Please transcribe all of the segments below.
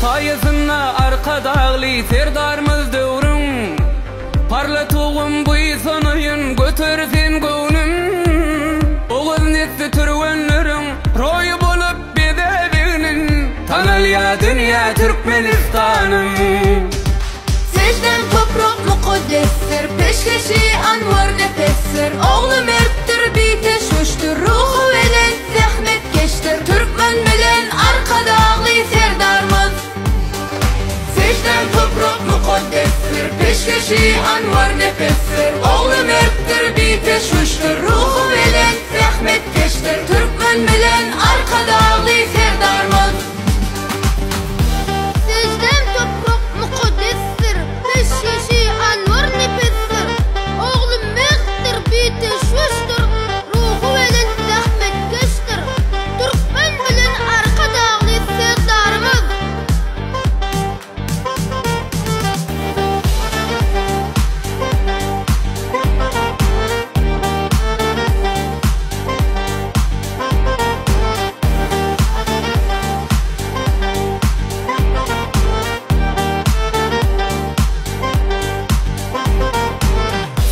sayısına arka dağlı serdarımız dövrün. Parlatuğum bu sanayın götürsen gönlüm. Oğul netsi türvenlerin royu bolup bedevinin. Tanal ya dünya Türkmenistan'ım. Secden toprak mukaddestir, peşkeşi anvar nefestir. Oğlu merttir, biteşmiştir, ruhu velen zahmet geçtir. Türkmen bilen arka dağlı serdarımız. Secden toprak mukaddestir, peşkeşi anvar nefestir. Oğlu merttir, biteşmiştir, ruhu velen zahmet geçtir. Türkmen bilen arka dağlı serdarımız. Secden toprak mukaddestir, peşkeşi anvar nefestir. Oğlu merttir, biteşmiştir, ruhu velen zahmet geçtir. Türkmen bilen arka dağlı serdarımız.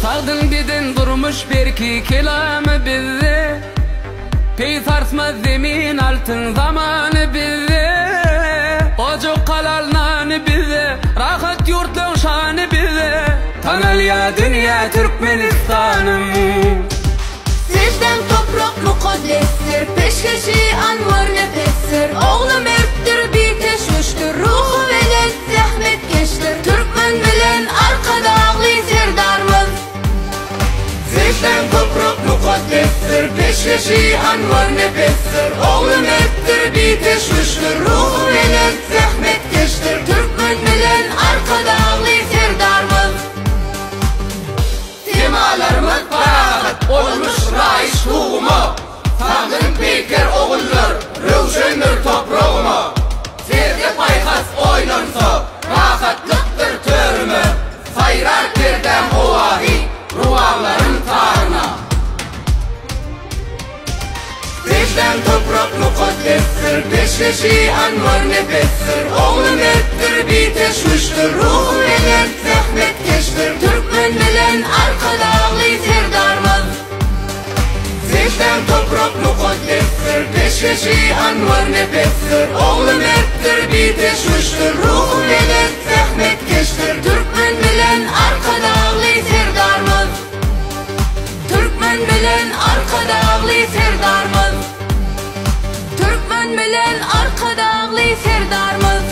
Sağdın beden durmuş belki kelamı bize. Pey sarsmaz zemin altın zamanı bize. Ocuk kalalnanı bize, rahat yurtlun şanı bize. Tanal ya dünya Türkmenistan'ım. Secden toprak mukaddestir, peşkeşi anvar nefestir. Oğlu merttir, biteşmiştir, ruhu velen zahmet geçtir. Türkmen bilen arka dağlı serdarımız. Secden toprak mukaddestir, peşkeşi anvar nefestir. Oğlu merttir, biteşmiştir, ruhu velen zahmet geçtir. Türkmen bilen arka dağlı serdarımız. Temalarımız feragat olmuş raiş tuğumu. Sağdın peker oğullar, rövşendir toprağımı. Serde paykas oynansa, rahatlıktır törümü. Sayrar perdem ovahi, ruhlarım tarına. Secden toprak mukaddestir, peşkeşi anvar nefestir. Oğlu merttir, biteşmiştir, ruhu velen zahmet geçtir. Türkmen bilen arka dağlı serdarımız. Secden toprak mukaddestir, peşkeşi anvar nefestir. Oğlu merttir, biteşmiştir, ruhu velen zahmet geçtir. Türkmen bilen arka dağlı serdarımız. Türkmen bilen arka dağlı serdarımız. Türkmen bilen arka dağlı serdarımız.